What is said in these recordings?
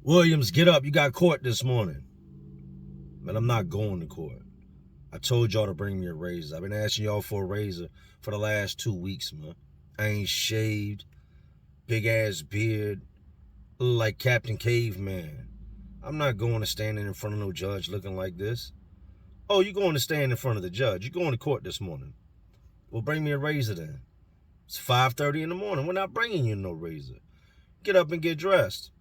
Williams, get up. You got court this morning. Man, I'm not going to court. I told y'all to bring me a razor. I've been asking y'all for a razor for the last 2 weeks, man. I ain't shaved. Big ass beard. Look like Captain Caveman. I'm not going to stand in front of no judge looking like this. Oh, you going to stand in front of the judge. You going to court this morning. Well, bring me a razor then. It's 5:30 in the morning. We're not bringing you no razor. Get up and get dressed.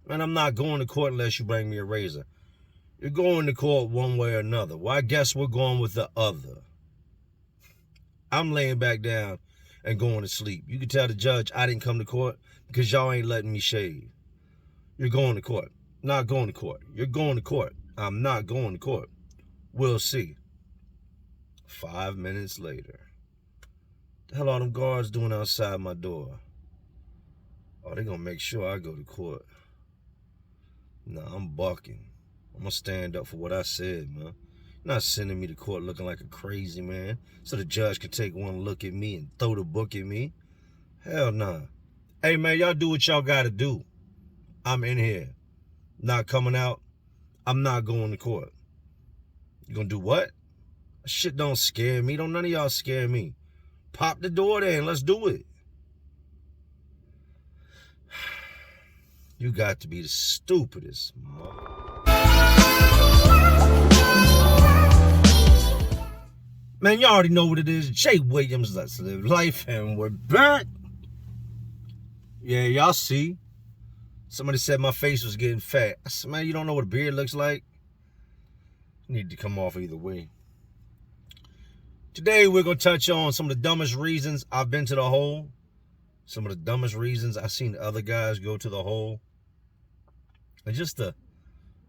Man, I'm not going to court unless you bring me a razor. You're going to court one way or another. Well, I guess we're going with the other. I'm laying back down and going to sleep. You can tell the judge I didn't come to court because y'all ain't letting me shave. You're going to court. Not going to court. You're going to court. I'm not going to court. We'll see. 5 minutes later. The hell are them guards doing outside my door? Oh, they're going to make sure I go to court. Nah, I'm bucking. I'm going to stand up for what I said, man. You're not sending me to court looking like a crazy man so the judge can take one look at me and throw the book at me. Hell nah. Hey, man, y'all do what y'all got to do. I'm in here. Not coming out. I'm not going to court. You going to do what? Shit don't scare me. Don't none of y'all scare me. Pop the door then. Let's do it. You got to be the stupidest mother. Man, you already know what it is. Jay Williams, Let's Live Life, and we're back. Yeah, y'all see. Somebody said my face was getting fat. I said, man, you don't know what a beard looks like? You need to come off either way. Today, we're going to touch on some of the dumbest reasons I've been to the hole. Some of the dumbest reasons I've seen other guys go to the hole. And just the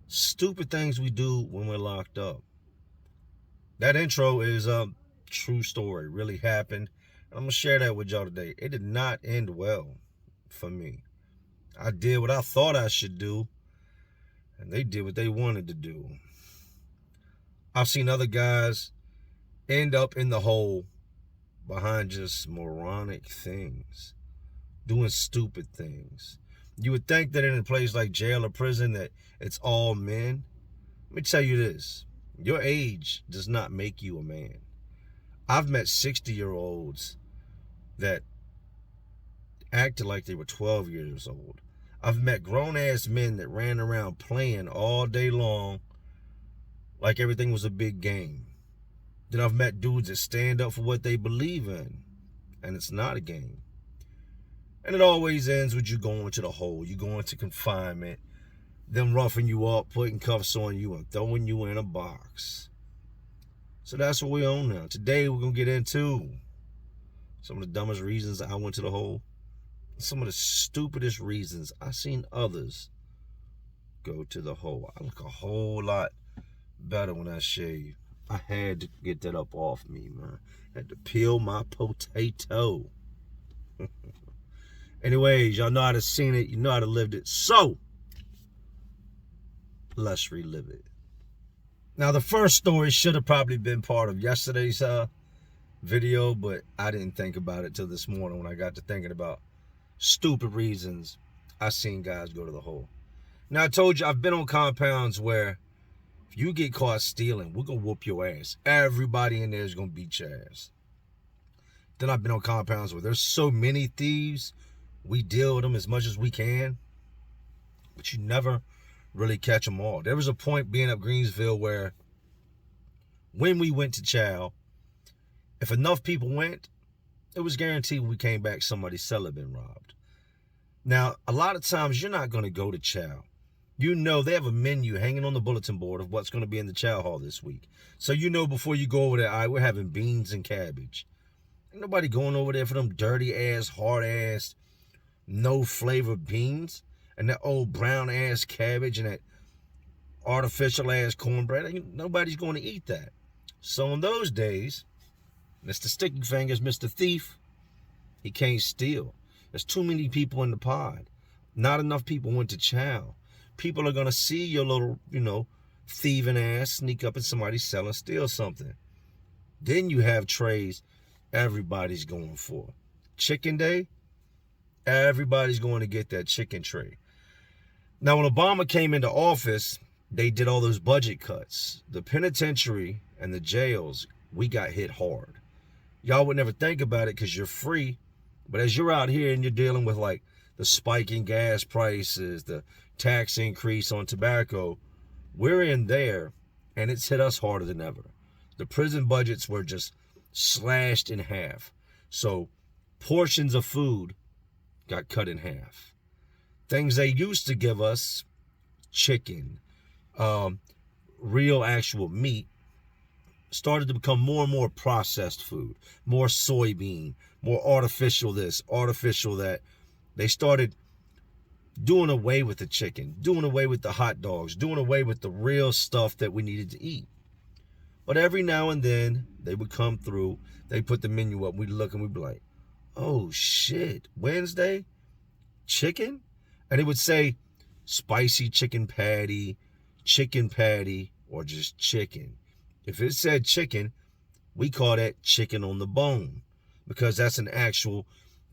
stupid things we do when we're locked up. That intro is a true story. Really happened. I'm going to share that with y'all today. It did not end well for me. I did what I thought I should do, and they did what they wanted to do. I've seen other guys end up in the hole behind just moronic things, doing stupid things. You would think that in a place like jail or prison that it's all men. Let me tell you this. Your age does not make you a man. I've met 60-year-olds that acted like they were 12 years old. I've met grown-ass men that ran around playing all day long like everything was a big game. Then I've met dudes that stand up for what they believe in, and it's not a game. And it always ends with you going to the hole. You going to confinement, them roughing you up, putting cuffs on you, and throwing you in a box. So that's what we're on now. Today we're going to get into some of the dumbest reasons I went to the hole. Some of the stupidest reasons I've seen others go to the hole. I look a whole lot better when I shave. I had to get that up off me, man. I had to peel my potato. Anyways, y'all know how to seen it. You know how to lived it. So, let's relive it. Now, the first story should have probably been part of yesterday's video, but I didn't think about it till this morning when I got to thinking about stupid reasons I seen guys go to the hole. Now, I told you I've been on compounds where if you get caught stealing, we're going to whoop your ass. Everybody in there is going to beat your ass. Then I've been on compounds where there's so many thieves, we deal with them as much as we can, but you never really catch them all. There was a point being up Greensville where when we went to chow, if enough people went, it was guaranteed when we came back somebody's cell had been robbed. Now, a lot of times you're not going to go to chow. You know they have a menu hanging on the bulletin board of what's going to be in the chow hall this week. So you know before you go over there, all right, we're having beans and cabbage. Ain't nobody going over there for them dirty-ass, hard-ass, no-flavor beans and that old brown-ass cabbage and that artificial-ass cornbread. Nobody's going to eat that. So in those days, Mr. Sticky Fingers, Mr. Thief, he can't steal. There's too many people in the pod. Not enough people went to chow. People are going to see your little, thieving ass sneak up in somebody's cell and steal something. Then you have trays everybody's going for. Chicken day, everybody's going to get that chicken tray. Now, when Obama came into office, they did all those budget cuts. The penitentiary and the jails, we got hit hard. Y'all would never think about it because you're free. But as you're out here and you're dealing with like the spike in gas prices, the tax increase on tobacco, we're in there and it's hit us harder than ever. The prison budgets were just slashed in half. So portions of food got cut in half. Things they used to give us, chicken, real actual meat, started to become more and more processed food, more soybean, more artificial this, artificial that. They started doing away with the chicken, doing away with the hot dogs, doing away with the real stuff that we needed to eat. But every now and then, they would come through, they put the menu up, we'd look and we'd be like, oh shit, Wednesday? Chicken? And it would say spicy chicken patty, or just chicken. If it said chicken, we call that chicken on the bone because that's an actual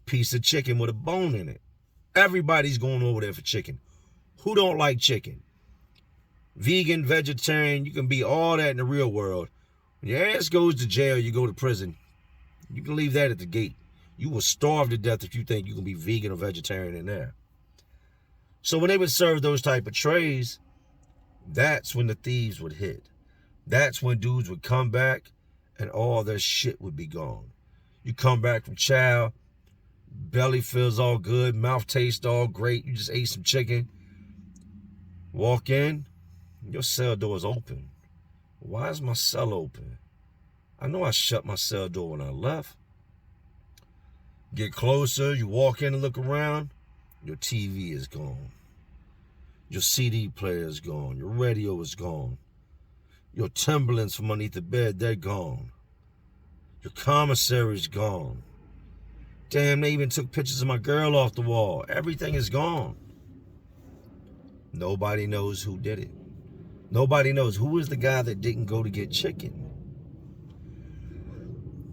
piece of chicken with a bone in it. Everybody's going over there for chicken. Who don't like chicken? Vegan, vegetarian, you can be all that in the real world. When your ass goes to jail, you go to prison, you can leave that at the gate. You will starve to death if you think you can be vegan or vegetarian in there. So when they would serve those type of trays, that's when the thieves would hit. That's when dudes would come back and all their shit would be gone. You come back from chow, belly feels all good, mouth tastes all great, you just ate some chicken. Walk in, your cell door is open. Why is my cell open? I know I shut my cell door when I left. Get closer, you walk in and look around, your TV is gone. Your CD player is gone. Your radio is gone. Your Timberlands from underneath the bed, they're gone. Your commissary's gone. Damn, they even took pictures of my girl off the wall. Everything is gone. Nobody knows who did it. Nobody knows who is the guy that didn't go to get chicken.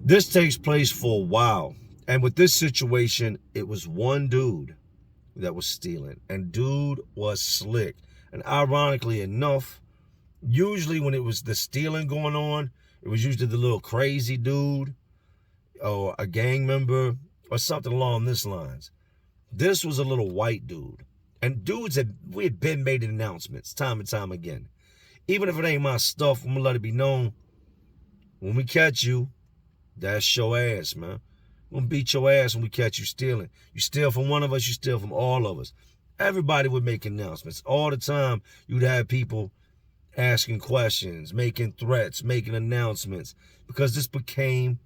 This takes place for a while. And with this situation, it was one dude that was stealing. And dude was slick. And ironically enough, usually when it was the stealing going on, it was usually the little crazy dude or a gang member or something along this lines. This was a little white dude. And dudes, we had been making announcements time and time again. Even if it ain't my stuff, I'm going to let it be known. When we catch you, that's your ass, man. We're going to beat your ass when we catch you stealing. You steal from one of us, you steal from all of us. Everybody would make announcements. All the time, you'd have people asking questions, making threats, making announcements. Because this became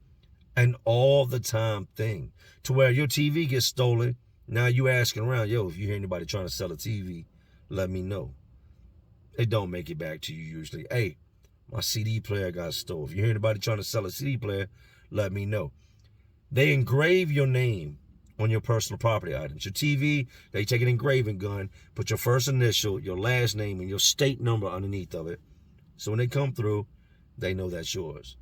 an all-the-time thing. To where your TV gets stolen, now you asking around, yo, if you hear anybody trying to sell a TV, let me know. They don't make it back to you usually. Hey, my CD player got stolen. If you hear anybody trying to sell a CD player, let me know. They engrave your name on your personal property items. Your TV, they take an engraving gun, put your first initial, your last name, and your state number underneath of it. So when they come through, they know that's yours.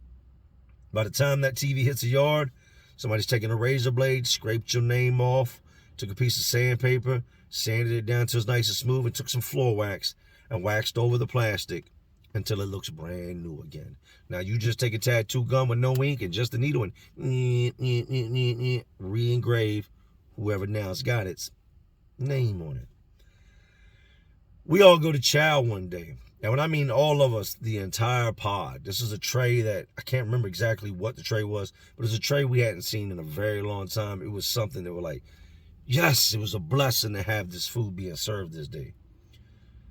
By the time that TV hits a yard, somebody's taking a razor blade, scraped your name off, took a piece of sandpaper, sanded it down till it's nice and smooth, and took some floor wax and waxed over the plastic until it looks brand new again. Now you just take a tattoo gun with no ink and just the needle and re-engrave whoever now's got its name on it. We all go to chow one day. And when I mean all of us, the entire pod, this is a tray that, I can't remember exactly what the tray was, but it's a tray we hadn't seen in a very long time. It was something that we're like, yes, it was a blessing to have this food being served this day.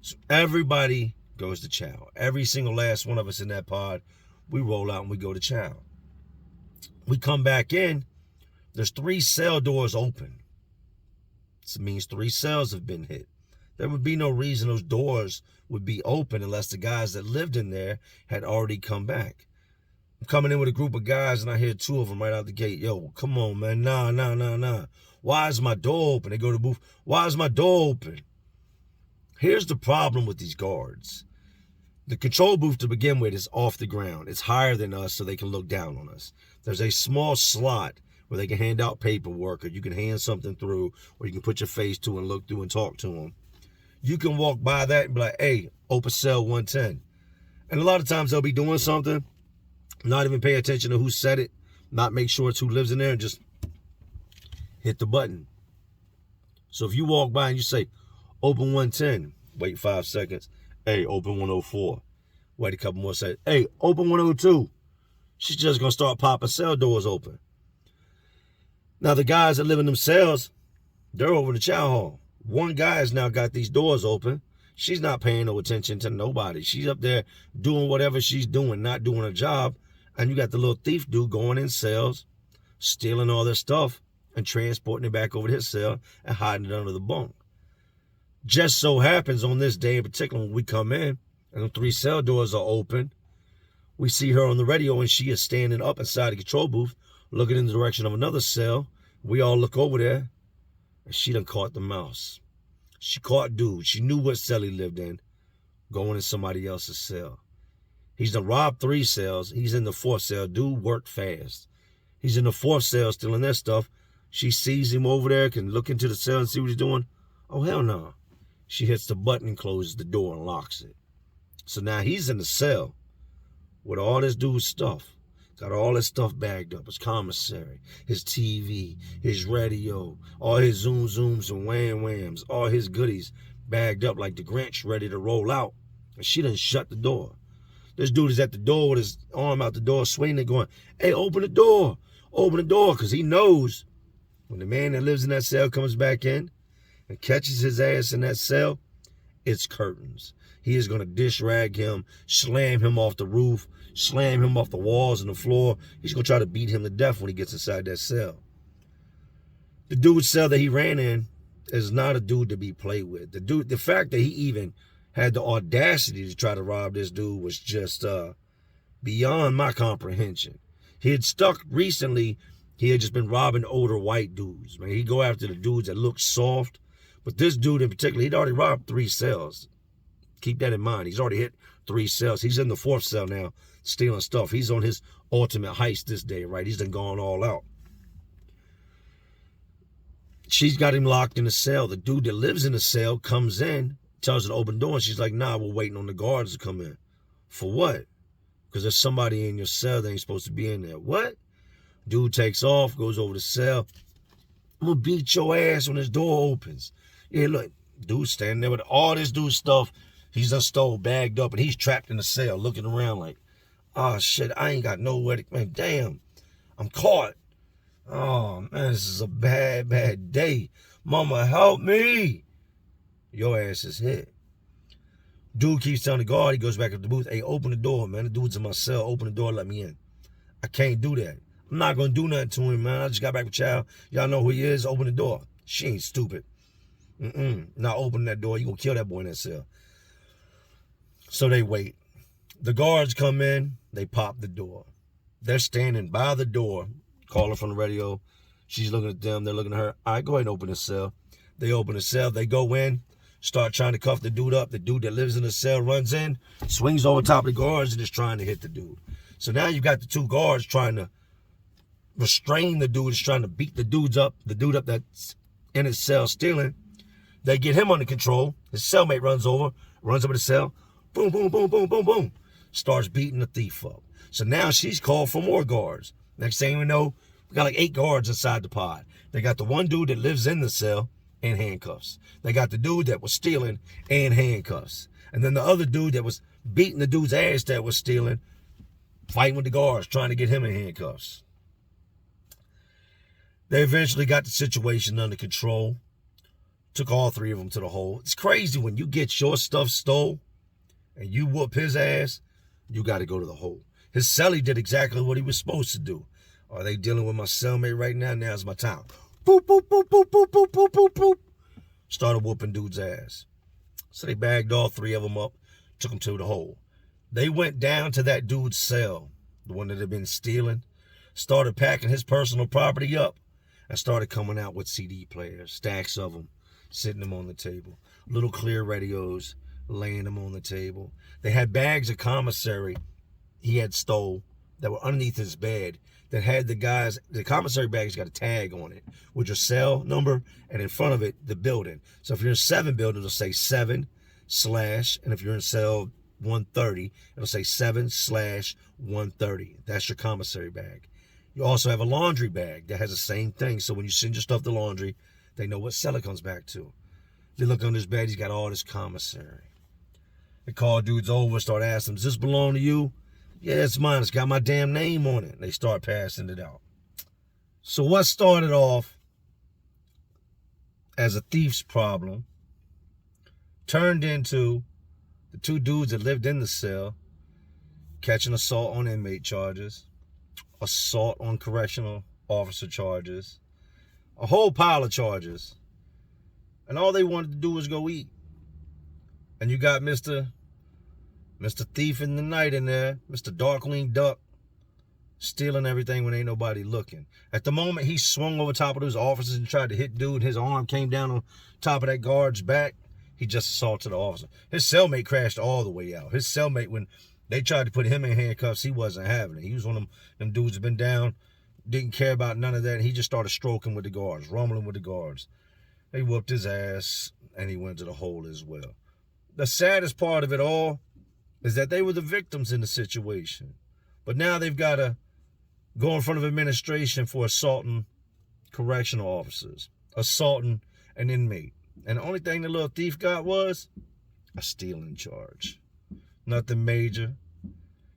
So everybody goes to chow. Every single last one of us in that pod, we roll out and we go to chow. We come back in, there's 3 cell doors open. This means 3 cells have been hit. There would be no reason those doors would be open unless the guys that lived in there had already come back. I'm coming in with a group of guys and I hear 2 of them right out the gate. Yo, come on, man. Nah. Why is my door open? They go to the booth. Why is my door open? Here's the problem with these guards. The control booth to begin with is off the ground. It's higher than us so they can look down on us. There's a small slot where they can hand out paperwork or you can hand something through or you can put your face to and look through and talk to them. You can walk by that and be like, hey, open cell 110. And a lot of times they'll be doing something, not even pay attention to who said it, not make sure it's who lives in there, and just hit the button. So if you walk by and you say, open 110, wait 5 seconds, hey, open 104. Wait a couple more seconds, hey, open 102. She's just going to start popping cell doors open. Now, the guys that live in them cells, they're over in the chow hall. One guy has now got these doors open. She's not paying no attention to nobody. She's up there doing whatever she's doing, not doing her job. And you got the little thief dude going in cells, stealing all their stuff and transporting it back over to his cell and hiding it under the bunk. Just so happens on this day in particular, when we come in and the 3 cell doors are open, we see her on the radio and she is standing up inside the control booth, looking in the direction of another cell. We all look over there, and she done caught the mouse. She caught dude. She knew what cell he lived in, going in somebody else's cell. He's done robbed 3 cells. He's in the 4th cell. Dude worked fast. He's in the 4th cell stealing their stuff. She sees him over there, can look into the cell and see what he's doing. Oh, hell no. She hits the button and closes the door and locks it. So now he's in the cell with all this dude's stuff. Got all his stuff bagged up. His commissary, his TV, his radio, all his zoom zooms and wham whams, all his goodies bagged up like the Grinch ready to roll out. And she done shut the door. This dude is at the door with his arm out the door, swinging and going, hey, open the door. Open the door, because he knows when the man that lives in that cell comes back in and catches his ass in that cell, it's curtains. He is going to dish rag him, slam him off the roof, slam him off the walls and the floor. He's going to try to beat him to death when he gets inside that cell. The dude's cell that he ran in is not a dude to be played with. The fact that he even had the audacity to try to rob this dude was just beyond my comprehension. He had stuck recently, he had just been robbing older white dudes. Man, he'd go after the dudes that look soft. But this dude in particular, he'd already robbed 3 cells. Keep that in mind. He's already hit 3 cells. He's in the 4th cell now, stealing stuff. He's on his ultimate heist this day, right? He's done gone all out. She's got him locked in a cell. The dude that lives in the cell comes in, tells her to open the door, and she's like, nah, we're waiting on the guards to come in. For what? Because there's somebody in your cell that ain't supposed to be in there. What? Dude takes off, goes over the cell. I'm going to beat your ass when this door opens. Yeah, look, dude's standing there with all this dude's stuff. He's done stole, bagged up, and he's trapped in the cell looking around like, oh, shit, I ain't got nowhere to, man, damn, I'm caught. Oh, man, this is a bad, bad day. Mama, help me. Your ass is hit. Dude keeps telling the guard, he goes back up the booth, hey, open the door, man. The dude's in my cell. Open the door, let me in. I can't do that. I'm not going to do nothing to him, man. I just got back with y'all. Y'all know who he is. Open the door. She ain't stupid. Not opening that door. You going to kill that boy in that cell. So they wait. The guards come in. They pop the door. They're standing by the door, calling from the radio. She's looking at them. They're looking at her. All right, go ahead and open the cell. They open the cell. They go in, start trying to cuff the dude up. The dude that lives in the cell runs in, swings over top of the guards, and is trying to hit the dude. So now you got the 2 guards trying to restrain the dude, is trying to beat the dude up that's in his cell stealing. They get him under control. His cellmate runs over to the cell. Boom, boom, boom, boom, boom, boom. Starts beating the thief up. So now she's called for more guards. Next thing we know, we got like 8 guards inside the pod. They got the one dude that lives in the cell in handcuffs. They got the dude that was stealing in handcuffs. And then the other dude that was beating the dude's ass that was stealing, fighting with the guards, trying to get him in handcuffs. They eventually got the situation under control. Took all 3 of them to the hole. It's crazy when you get your stuff stole and you whoop his ass, you got to go to the hole. His cellie did exactly what he was supposed to do. Are they dealing with my cellmate right now? Now's my time. Boop, boop, boop, boop, boop, boop, boop, boop, boop. Started whooping dude's ass. So they bagged all 3 of them up, took them to the hole. They went down to that dude's cell, the one that had been stealing, started packing his personal property up, and started coming out with CD players, stacks of them, sitting them on the table. Little clear radios, laying them on the table. They had bags of commissary he had stole that were underneath his bed that had the commissary bag's got a tag on it with your cell number, and in front of it, the building. So if you're in 7 building, it'll say 7 slash, and if you're in cell 130, it'll say 7/130. That's your commissary bag. You also have a laundry bag that has the same thing. So when you send your stuff to laundry, they know what cell it comes back to. They look on his bed, he's got all this commissary. They call dudes over, start asking them, does this belong to you? Yeah, it's mine. It's got my damn name on it. And they start passing it out. So what started off as a thief's problem turned into the 2 dudes that lived in the cell catching assault on inmate charges, assault on correctional officer charges, a whole pile of charges. And all they wanted to do was go eat. And you got Mr. Thief in the Night in there, Mr. Darkwing Duck, stealing everything when ain't nobody looking. At the moment he swung over top of those officers and tried to hit dude, his arm came down on top of that guard's back, he just assaulted the officer. His cellmate crashed all the way out. His cellmate, when they tried to put him in handcuffs, he wasn't having it. He was one of them dudes that been down, didn't care about none of that, and he just started stroking with the guards, rumbling with the guards. They whooped his ass, and he went to the hole as well. The saddest part of it all is that they were the victims in the situation. But now they've got to go in front of administration for assaulting correctional officers, assaulting an inmate. And the only thing the little thief got was a stealing charge. Nothing major.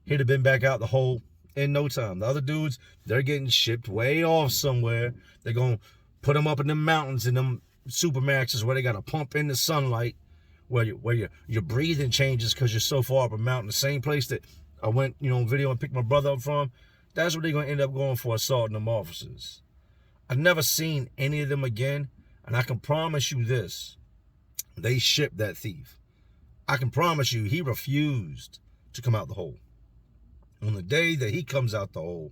He'd have been back out the hole in no time. The other dudes, they're getting shipped way off somewhere. They're going to put them up in the mountains in them Supermaxes where they got to pump in the sunlight, where your breathing changes because you're so far up a mountain. The same place that I went, on video and picked my brother up from, that's where they're going to end up going for assaulting them officers. I've never seen any of them again, and I can promise you this, they shipped that thief. I can promise you he refused to come out the hole. On the day that he comes out the hole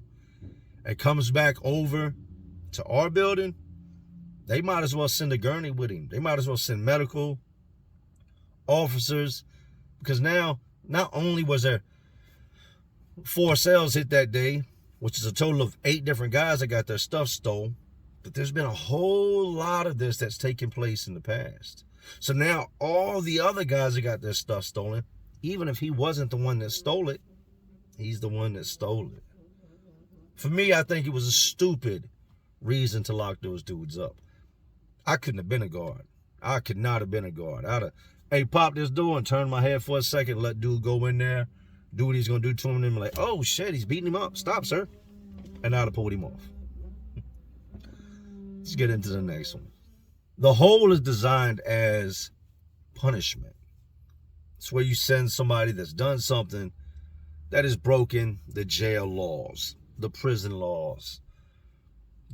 and comes back over to our building, they might as well send a gurney with him. They might as well send medical officers, because now not only was there 4 cells hit that day, which is a total of 8 different guys that got their stuff stolen, but there's been a whole lot of this that's taken place in the past. So now all the other guys that got their stuff stolen, even if he wasn't the one that stole it, he's the one that stole it. For me, I think it was a stupid reason to lock those dudes up. I couldn't have been a guard. I could not have been a guard. I'd have, hey, pop this door and turn my head for a second, let dude go in there, do what he's going to do to him, and then be like, oh, shit, he's beating him up. Stop, sir. And I'd have pulled him off. Let's get into the next one. The hole is designed as punishment. It's where you send somebody that's done something that has broken the jail laws, the prison laws,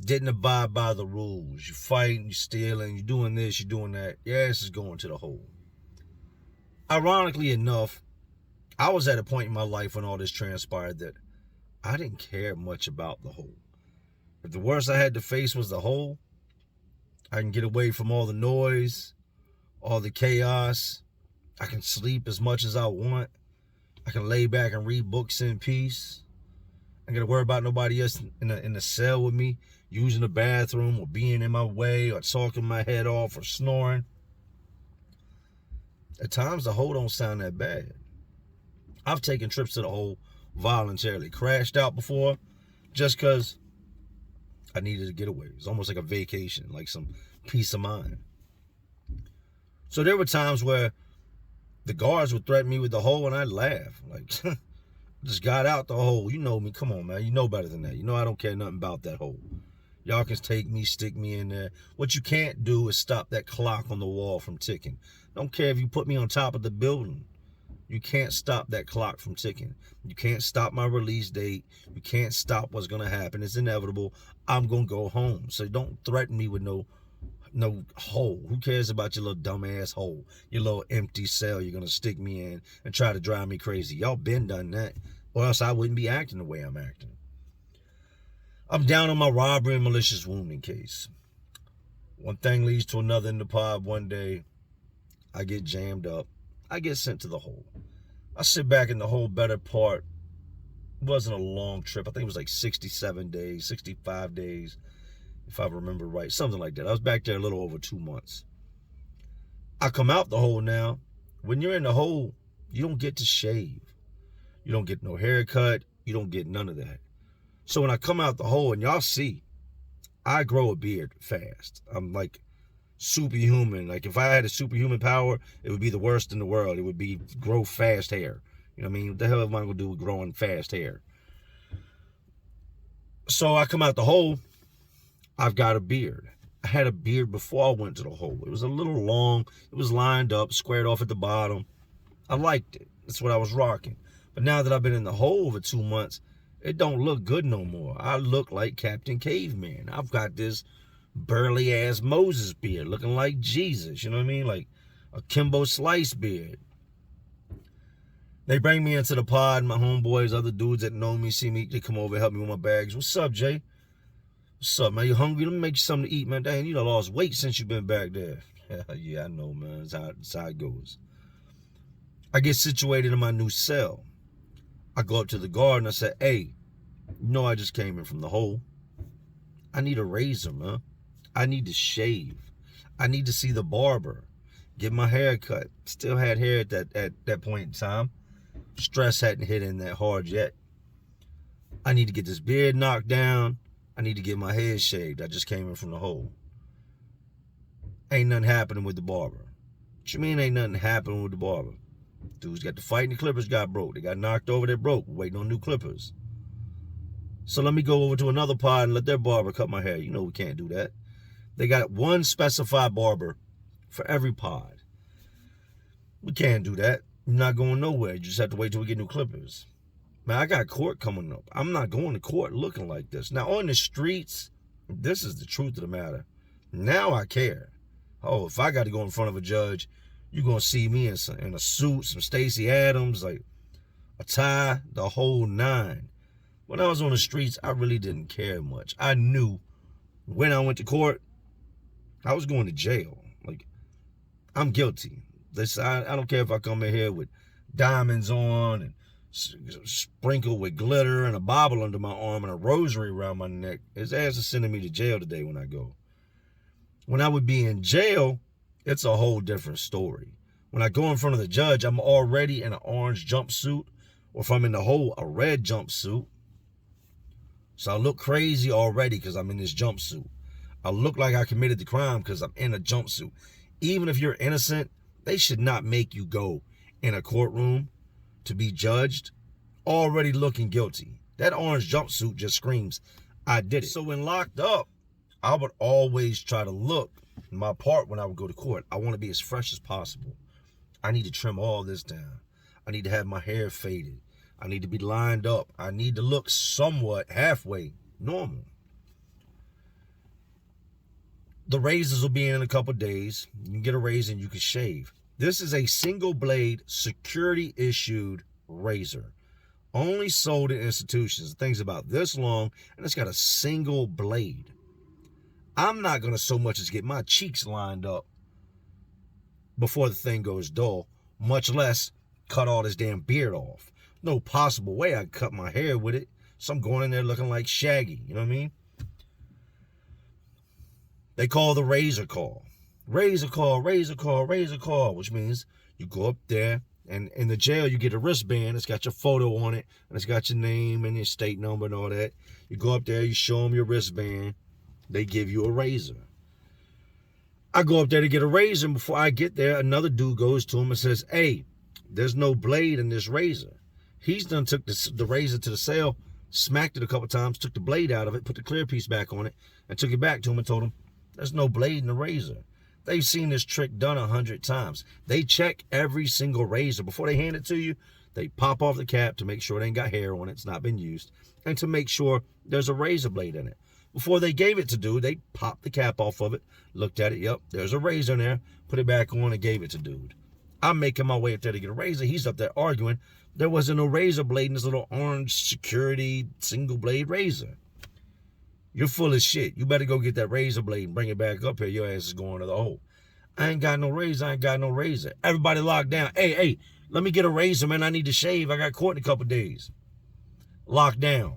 didn't abide by the rules. You fighting, you stealing, you doing this, you doing that. Yeah, this is going to the hole. Ironically enough, I was at a point in my life when all this transpired that I didn't care much about the hole. If the worst I had to face was the hole, I can get away from all the noise, all the chaos. I can sleep as much as I want. I can lay back and read books in peace. I ain't got to worry about nobody else in the cell with me, using the bathroom or being in my way or talking my head off or snoring. At times, the hole don't sound that bad. I've taken trips to the hole voluntarily, crashed out before just because I needed to get away. It's almost like a vacation, like some peace of mind. So there were times where the guards would threaten me with the hole and I'd laugh. Like, just got out the hole. You know me. Come on, man. You know better than that. You know I don't care nothing about that hole. Y'all can take me, stick me in there. What you can't do is stop that clock on the wall from ticking. Don't care if you put me on top of the building. You can't stop that clock from ticking. You can't stop my release date. You can't stop what's going to happen. It's inevitable. I'm going to go home. So don't threaten me with no hole. Who cares about your little dumbass hole? Your little empty cell you're going to stick me in and try to drive me crazy. Y'all been done that. Or else I wouldn't be acting the way I'm acting. I'm down on my robbery and malicious wounding case. One thing leads to another in the pod. One day, I get jammed up. I get sent to the hole. I sit back in the whole better part It wasn't a long trip. I think it was like 67 days, 65 days, if I remember right. Something like that. I was back there a little over 2 months. I come out the hole now. When you're in the hole, you don't get to shave. You don't get no haircut. You don't get none of that. So when I come out the hole, and y'all see, I grow a beard fast. I'm like superhuman. Like if I had a superhuman power, it would be the worst in the world. It would be grow fast hair. You know what I mean? What the hell am I going to do with growing fast hair? So I come out the hole, I've got a beard. I had a beard before I went to the hole. It was a little long. It was lined up, squared off at the bottom. I liked it. That's what I was rocking. But now that I've been in the hole for 2 months, it don't look good no more. I look like Captain Caveman. I've got this burly ass Moses beard looking like Jesus. You know what I mean? Like a Kimbo Slice beard. They bring me into the pod, my homeboys, other dudes that know me, see me, they come over and help me with my bags. What's up, Jay? What's up, man? You hungry? Let me make you something to eat, man. Dang, you done lost weight since you've been back there. Yeah, I know, man. That's how it goes. I get situated in my new cell. I go up to the guard and I say, hey, you know I just came in from the hole. I need a razor, man. I need to shave. I need to see the barber. Get my hair cut. Still had hair at that point in time. Stress hadn't hit in that hard yet. I need to get this beard knocked down. I need to get my head shaved. I just came in from the hole. Ain't nothing happening with the barber. What you mean ain't nothing happening with the barber? Dudes got to fight and the clippers got broke. They got knocked over, they broke. Waiting on new clippers. So let me go over to another pod and let their barber cut my hair. You know we can't do that. They got one specified barber for every pod. We can't do that. You're not going nowhere. You just have to wait till we get new clippers. Man, I got court coming up. I'm not going to court looking like this. Now, on the streets, this is the truth of the matter. Now I care. Oh, if I got to go in front of a judge, you're going to see me in a suit, some Stacey Adams, like a tie, the whole nine. When I was on the streets, I really didn't care much. I knew when I went to court, I was going to jail. Like, I'm guilty. I don't care if I come in here with diamonds on and sprinkled with glitter and a Bible under my arm and a rosary around my neck. His ass is sending me to jail today when I go. When I would be in jail, it's a whole different story. When I go in front of the judge, I'm already in an orange jumpsuit, or if I'm in the hole, a red jumpsuit. So I look crazy already because I'm in this jumpsuit. I look like I committed the crime because I'm in a jumpsuit. Even if you're innocent, they should not make you go in a courtroom to be judged already looking guilty. That orange jumpsuit just screams, I did it. So when locked up, I would always try to look my part when I would go to court. I want to be as fresh as possible. I need to trim all this down. I need to have my hair faded. I need to be lined up. I need to look somewhat halfway normal. The razors will be in a couple days. You can get a razor and you can shave. This is a single blade security issued razor. Only sold in institutions. The thing's about this long and it's got a single blade. I'm not going to so much as get my cheeks lined up before the thing goes dull, much less cut all this damn beard off. No possible way I could cut my hair with it. So I'm going in there looking like Shaggy. You know what I mean? They call the razor call. Razor call, razor call, razor call, which means you go up there and in the jail you get a wristband. It's got your photo on it and it's got your name and your state number and all that. You go up there, you show them your wristband. They give you a razor. I go up there to get a razor, and before I get there, another dude goes to him and says, hey, there's no blade in this razor. He's done took the razor to the cell, smacked it a couple times, took the blade out of it, put the clear piece back on it, and took it back to him and told him, there's no blade in the razor. They've seen this trick done 100 times. They check every single razor. Before they hand it to you, they pop off the cap to make sure it ain't got hair on it, it's not been used, and to make sure there's a razor blade in it. Before they gave it to dude, they popped the cap off of it, looked at it, yep, there's a razor in there, put it back on and gave it to dude. I'm making my way up there to get a razor. He's up there arguing. There wasn't no razor blade in this little orange security single blade razor. You're full of shit. You better go get that razor blade and bring it back up here. Your ass is going to the hole. I ain't got no razor. I ain't got no razor. Everybody locked down. Hey, let me get a razor, man. I need to shave. I got court in a couple days. locked down.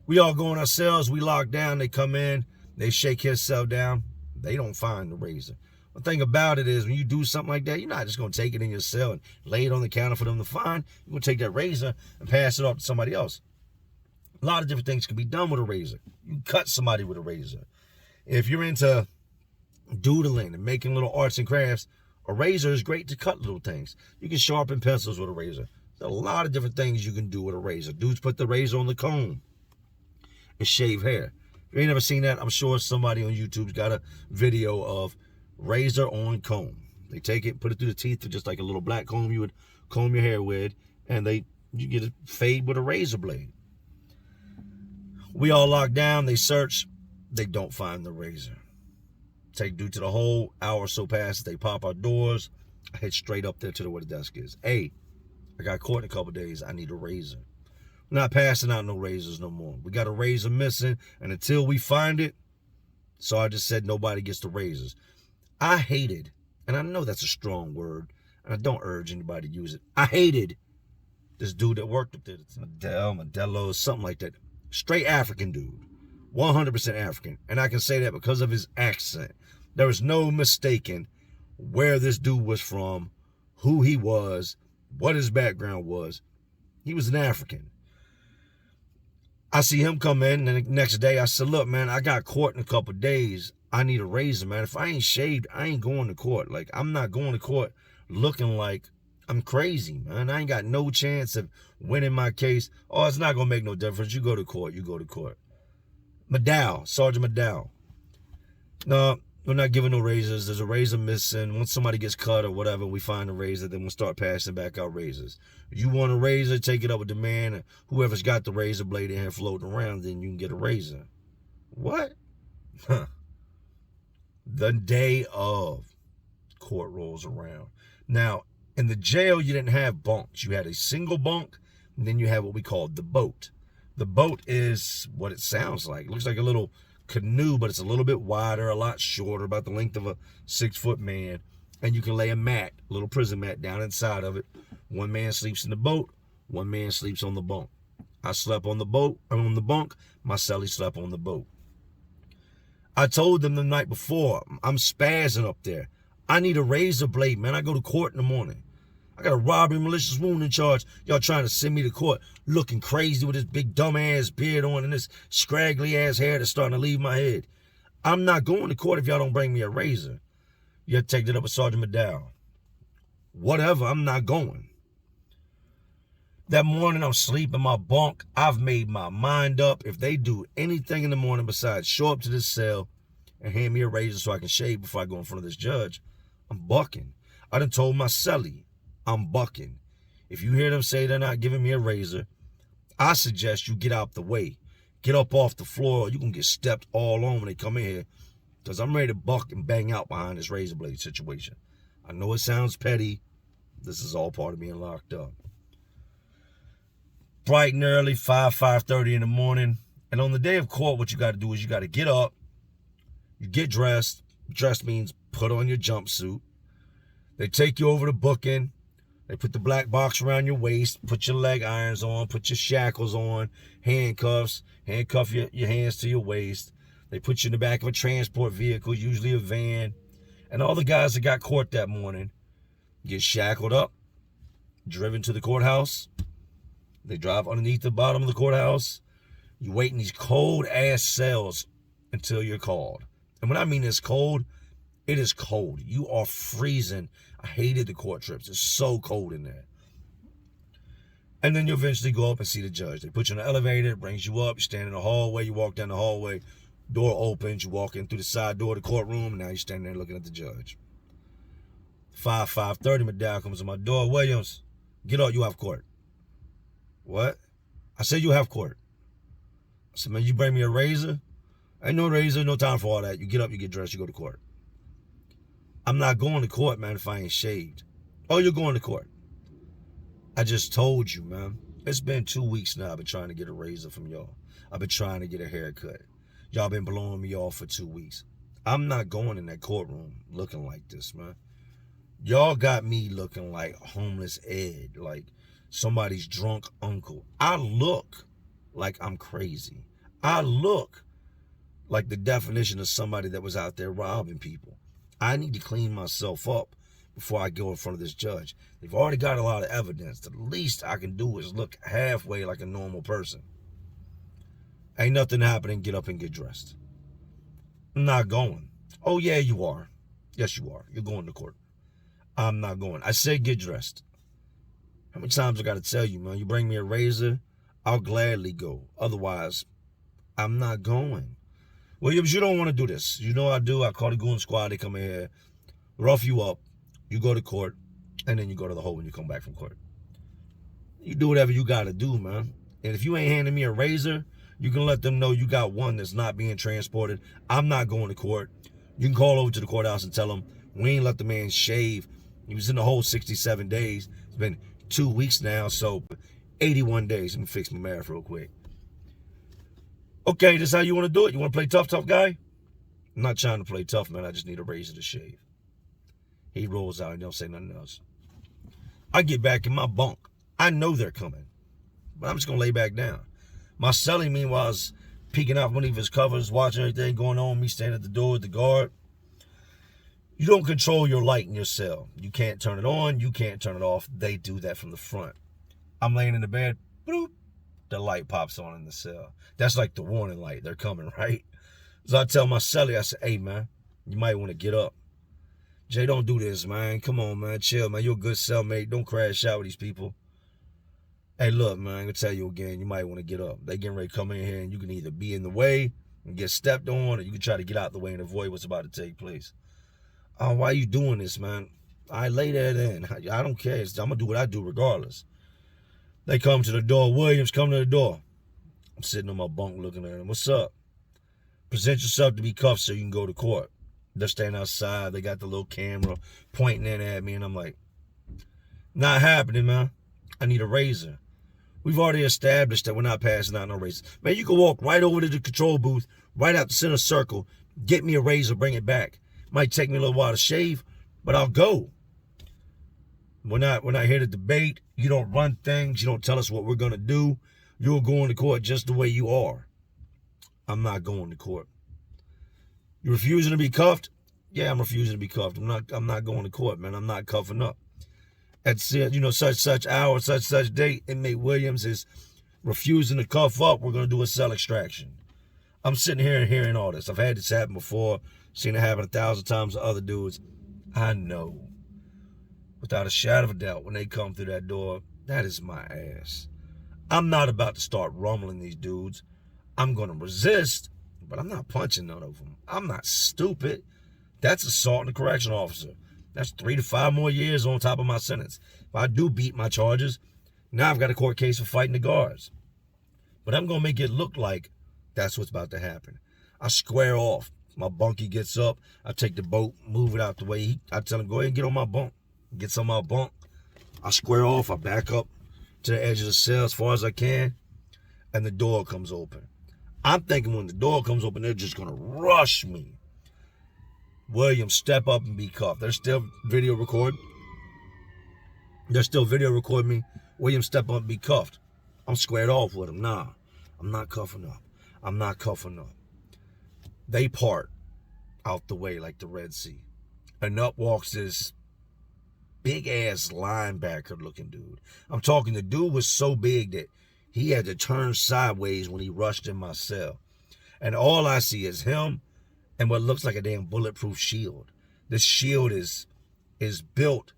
We all go in ourselves, we lock down, they come in, they shake his cell down, they don't find the razor. The thing about it is when you do something like that, you're not just going to take it in your cell and lay it on the counter for them to find. You're going to take that razor and pass it off to somebody else. A lot of different things can be done with a razor. You can cut somebody with a razor. If you're into doodling and making little arts and crafts, a razor is great to cut little things. You can sharpen pencils with a razor. There's a lot of different things you can do with a razor. Dudes put the razor on the comb and shave hair. If you ain't never seen that, I'm sure somebody on YouTube's got a video of razor on comb. They take it, put it through the teeth, just like a little black comb you would comb your hair with, and you get a fade with a razor blade. We all locked down, they search, they don't find the razor. Take due to the whole hour or so passes, they pop our doors. I head straight up there to where the desk is. Hey, I got caught in a couple days, I need a razor. We're not passing out no razors no more. We got a razor missing, and until we find it, so I just said nobody gets the razors. I hated, and I know that's a strong word, and I don't urge anybody to use it. I hated this dude that worked up there. It's Modelo, something like that. Straight African dude. 100% African. And I can say that because of his accent. There was no mistaking where this dude was from, who he was, what his background was. He was an African. I see him come in, and the next day I said, look, man, I got caught in a couple of days. I need a razor, man. If I ain't shaved, I ain't going to court. Like, I'm not going to court looking like I'm crazy, man. I ain't got no chance of winning my case. Oh, it's not going to make no difference. You go to court. You go to court. Sergeant McDowell. No, we're not giving no razors. There's a razor missing. Once somebody gets cut or whatever, we find a razor, then we'll start passing back out razors. If you want a razor, take it up with the man. And whoever's got the razor blade in here floating around, then you can get a razor. What? The day of court rolls around. Now, in the jail, you didn't have bunks. You had a single bunk, and then you had what we called the boat. The boat is what it sounds like. It looks like a little canoe, but it's a little bit wider, a lot shorter, about the length of a 6-foot man. And you can lay a mat, a little prison mat, down inside of it. One man sleeps in the boat, one man sleeps on the bunk. I slept on the boat, on the bunk. My cellie slept on the boat. I told them the night before, I'm spazzing up there. I need a razor blade, man. I go to court in the morning. I got a robbery, malicious wounding charge. Y'all trying to send me to court looking crazy with this big dumb-ass beard on and this scraggly-ass hair that's starting to leave my head. I'm not going to court if y'all don't bring me a razor. You have to take that up with Sergeant McDowell. Whatever, I'm not going. That morning, I'm sleeping in my bunk. I've made my mind up. If they do anything in the morning besides show up to this cell and hand me a razor so I can shave before I go in front of this judge, I'm bucking. I done told my cellie, I'm bucking. If you hear them say they're not giving me a razor, I suggest you get out the way. Get up off the floor. You can get stepped all on when they come in here, because I'm ready to buck and bang out behind this razor blade situation. I know it sounds petty. This is all part of being locked up. Bright and early, 5:30 in the morning. And on the day of court, what you got to do is you got to get up, you get dressed. Dressed means put on your jumpsuit. They take you over to booking. They put the black box around your waist, put your leg irons on, put your shackles on, handcuffs, handcuff your hands to your waist. They put you in the back of a transport vehicle, usually a van. And all the guys that got caught that morning get shackled up, driven to the courthouse. They drive underneath the bottom of the courthouse. You wait in these cold-ass cells until you're called. And when I mean it's cold, it is cold. You are freezing. I hated the court trips. It's so cold in there. And then you eventually go up and see the judge. They put you in an elevator. It brings you up. You stand in the hallway. You walk down the hallway. Door opens. You walk in through the side door of the courtroom. And now you're standing there looking at the judge. 5:30, McDowell comes to my door. Williams, get up. You have court. What? I said you have court. I said, man, you bring me a razor? Ain't no razor, no time for all that. You get up, you get dressed, you go to court. I'm not going to court, man, if I ain't shaved. Oh, you're going to court. I just told you, man. It's been 2 weeks now. I've been trying to get a razor from y'all. I've been trying to get a haircut. Y'all been blowing me off for 2 weeks. I'm not going in that courtroom looking like this, man. Y'all got me looking like homeless Ed. Like, somebody's drunk uncle. I look like I'm crazy. I look like the definition of somebody that was out there robbing people. I need to clean myself up before I go in front of this judge. They've already got a lot of evidence. The least I can do is look halfway like a normal person. Ain't nothing happening, get up and get dressed. I'm not going. Oh yeah, you are. Yes, you are. You're going to court. I'm not going. I said get dressed. How many times I got to tell you, man? You bring me a razor, I'll gladly go. Otherwise, I'm not going. Williams, you don't want to do this. You know I do. I call the goon squad. They come in here, rough you up. You go to court, and then you go to the hole when you come back from court. You do whatever you got to do, man. And if you ain't handing me a razor, you can let them know you got one that's not being transported. I'm not going to court. You can call over to the courthouse and tell them we ain't let the man shave. He was in the hole 67 days. It's been 2 weeks now, so 81 days. Let me fix my math real quick. Okay, this is how you want to do it? You want to play tough guy? I'm not trying to play tough, man. I just need a razor to shave. He rolls out and don't say nothing else. I get back in my bunk. I know they're coming, but I'm just going to lay back down. My cellie, meanwhile, is peeking out beneath his covers, watching everything going on, me standing at the door with the guard. You don't control your light in your cell. You can't turn it on. You can't turn it off. They do that from the front. I'm laying in the bed. Bloop. The light pops on in the cell. That's like the warning light. They're coming, right? So I tell my cellie, I say, hey, man, you might want to get up. Jay, don't do this, man. Come on, man. Chill, man. You're a good cellmate. Don't crash out with these people. Hey, look, man. I'm going to tell you again, you might want to get up. They getting ready to come in here, and you can either be in the way and get stepped on, or you can try to get out the way and avoid what's about to take place. Oh, why are you doing this, man? I lay that in. I don't care. I'm going to do what I do regardless. They come to the door. Williams, come to the door. I'm sitting on my bunk looking at him. What's up? Present yourself to be cuffed so you can go to court. They're standing outside. They got the little camera pointing in at me, and I'm like, not happening, man. I need a razor. We've already established that we're not passing out no razors. Man, you can walk right over to the control booth, right out the center circle, get me a razor, bring it back. Might take me a little while to shave, but I'll go. We're not here to debate. You don't run things. You don't tell us what we're going to do. You're going to court just the way you are. I'm not going to court. You refusing to be cuffed? Yeah, I'm refusing to be cuffed. I'm not going to court, man. I'm not cuffing up. At such hour, such date, inmate Williams is refusing to cuff up. We're going to do a cell extraction. I'm sitting here and hearing all this. I've had this happen before. Seen it happen 1,000 times to other dudes. I know, without a shadow of a doubt, when they come through that door, that is my ass. I'm not about to start rumbling these dudes. I'm going to resist, but I'm not punching none of them. I'm not stupid. That's assaulting a correctional officer. That's 3 to 5 more years on top of my sentence. If I do beat my charges, now I've got a court case for fighting the guards. But I'm going to make it look like that's what's about to happen. I square off. My bunkie gets up. I take the boat, move it out the way. I tell him, go ahead and get on my bunk. Gets on my bunk. I square off. I back up to the edge of the cell as far as I can. And the door comes open. I'm thinking when the door comes open, they're just going to rush me. William, step up and be cuffed. They're still video recording. Me. William, step up and be cuffed. I'm squared off with him. Nah, I'm not cuffing up. They part out the way like the Red Sea. And up walks this big-ass linebacker-looking dude. I'm talking, the dude was so big that he had to turn sideways when he rushed in my cell. And all I see is him and what looks like a damn bulletproof shield. This shield is built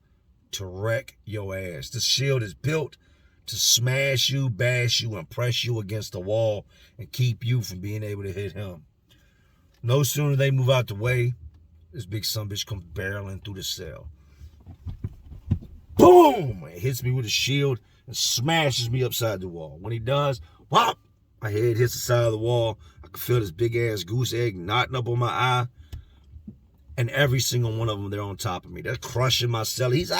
to wreck your ass. This shield is built to smash you, bash you, and press you against the wall and keep you from being able to hit him. No sooner they move out the way, this big sumbitch comes barreling through the cell. Boom! It hits me with a shield and smashes me upside the wall. When he does, whop! My head hits the side of the wall. I can feel this big-ass goose egg knotting up on my eye. And every single one of them, they're on top of me. They're crushing my cell. He's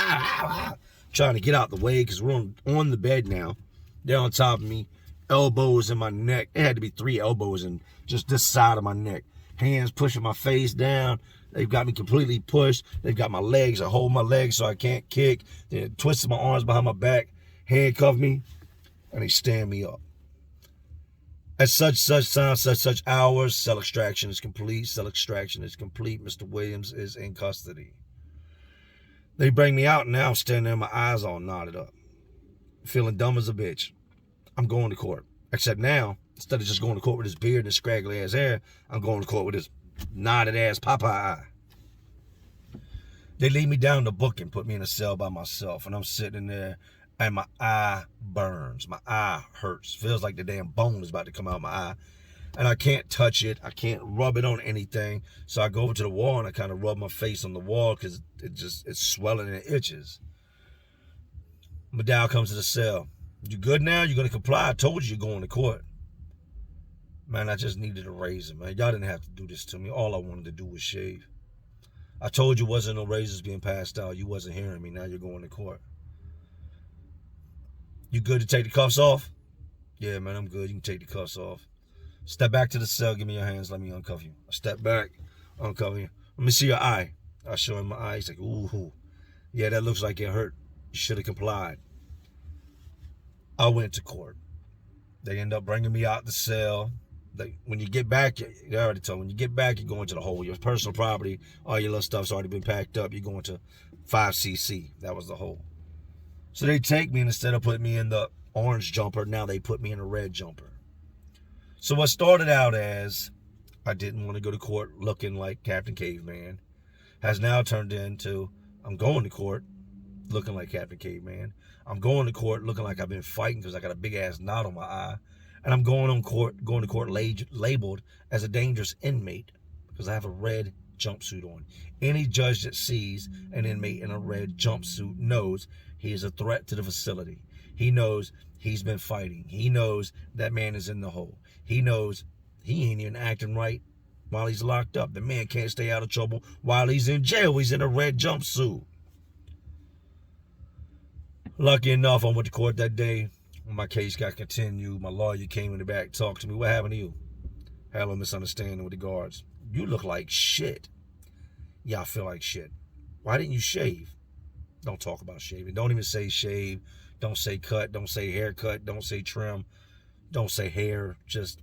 trying to get out the way because we're on the bed now. They're on top of me. Elbows in my neck. It had to be 3 elbows in just this side of my neck. Hands pushing my face down. They've got me completely pushed. They've got my legs. I hold my legs so I can't kick. They're twisting my arms behind my back. handcuff me, and they stand me up. At such time, such hours, cell extraction is complete. Cell extraction is complete. Mr. Williams is in custody. They bring me out, and now I'm standing there, my eyes all knotted up, feeling dumb as a bitch. I'm going to court. Except now, instead of just going to court with his beard and his scraggly ass hair, I'm going to court with his knotted ass Popeye eye. They lead me down the book and put me in a cell by myself, and I'm sitting there, and my eye burns. My eye hurts. Feels like the damn bone is about to come out of my eye. And I can't touch it. I can't rub it on anything. So I go over to the wall and I kind of rub my face on the wall because it's swelling and it itches. Madal comes to the cell. You good now? You going to comply? I told you you're going to court. Man, I just needed a razor, man. Y'all didn't have to do this to me. All I wanted to do was shave. I told you wasn't no razors being passed out. You wasn't hearing me. Now you're going to court. You good to take the cuffs off? Yeah, man, I'm good. You can take the cuffs off. Step back to the cell. Give me your hands. Let me uncuff you. I step back. Uncuff you. Let me see your eye. I show him my eye. He's like, ooh. Yeah, that looks like it hurt. You should have complied. I went to court. They end up bringing me out the cell. When you get back, they already told me, when you get back, you're going to the hole. Your personal property, all your little stuff's already been packed up. You're going to 5cc. That was the hole. So they take me, and instead of putting me in the orange jumper, now they put me in a red jumper. So what started out as I didn't want to go to court looking like Captain Caveman has now turned into I'm going to court looking like Captain Caveman. I'm going to court looking like I've been fighting because I got a big ass knot on my eye. And I'm going to court labeled as a dangerous inmate because I have a red jumpsuit on. Any judge that sees an inmate in a red jumpsuit knows he is a threat to the facility. He knows he's been fighting. He knows that man is in the hole. He knows he ain't even acting right while he's locked up. The man can't stay out of trouble while he's in jail. He's in a red jumpsuit. Lucky enough, I went to court that day. When my case got continued, my lawyer came in the back, talked to me. What happened to you? Had a little misunderstanding with the guards. You look like shit. Yeah, I feel like shit. Why didn't you shave? Don't talk about shaving. Don't even say shave. Don't say cut. Don't say haircut. Don't say trim. Don't say hair. Just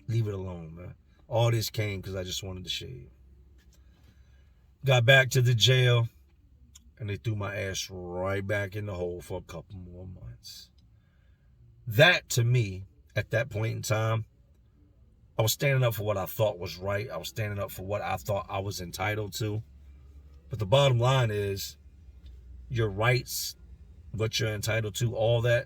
leave it alone, man. All this came because I just wanted to shave. Got back to the jail, and they threw my ass right back in the hole for a couple more months. That, to me, at that point in time, I was standing up for what I thought was right. I was standing up for what I thought I was entitled to. But the bottom line is, your rights, what you're entitled to, all that,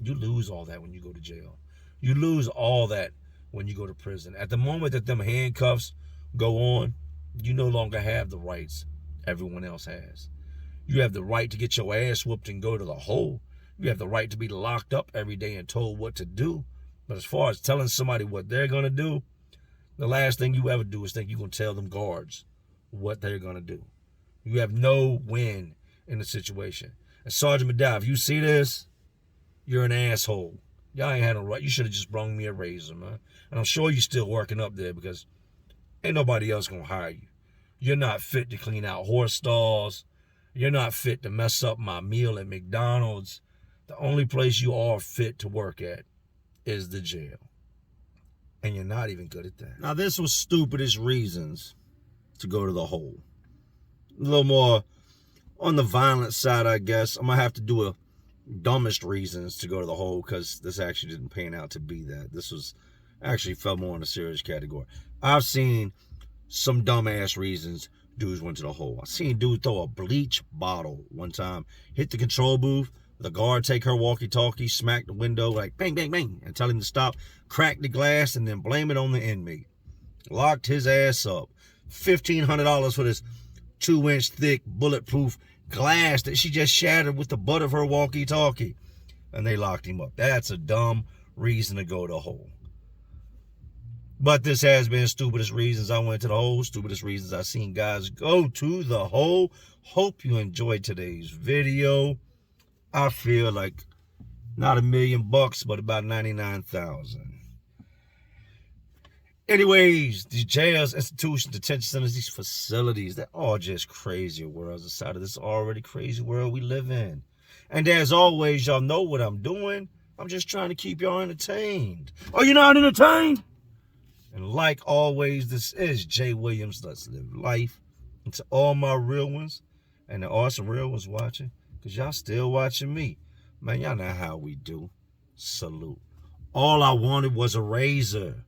you lose all that when you go to jail. You lose all that when you go to prison. At the moment that them handcuffs go on, you no longer have the rights everyone else has. You have the right to get your ass whooped and go to the hole. You have the right to be locked up every day and told what to do. But as far as telling somebody what they're going to do, the last thing you ever do is think you're going to tell them guards what they're going to do. You have no win in the situation. And Sergeant Madal, if you see this, you're an asshole. Y'all ain't had no right. You should have just brung me a razor, man. And I'm sure you're still working up there because ain't nobody else going to hire you. You're not fit to clean out horse stalls. You're not fit to mess up my meal at McDonald's. The only place you are fit to work at is the jail. And you're not even good at that. Now, this was stupidest reasons to go to the hole. A little more on the violent side, I guess. I'm going to have to do a dumbest reasons to go to the hole because this actually didn't pan out to be that. This was actually fell more in a serious category. I've seen some dumbass reasons dudes went to the hole. I seen dude throw a bleach bottle one time, hit the control booth, the guard take her walkie-talkie, smack the window like bang, bang, bang, and tell him to stop, crack the glass, and then blame it on the inmate. Locked his ass up. $1,500 for this 2-inch thick bulletproof glass that she just shattered with the butt of her walkie-talkie. And they locked him up. That's a dumb reason to go to the hole. But this has been stupidest reasons I went to the hole, stupidest reasons I've seen guys go to the hole. Hope you enjoyed today's video. I feel like not $1 million, but about 99,000. Anyways, these jails, institutions, detention centers, these facilities, they're all just crazy worlds inside of this already crazy world we live in. And as always, y'all know what I'm doing. I'm just trying to keep y'all entertained. Are you not entertained? And like always, this is Jay Williams. Let's live life. And to all my real ones, and there are some real ones watching, because y'all still watching me. Man, y'all know how we do. Salute. All I wanted was a razor.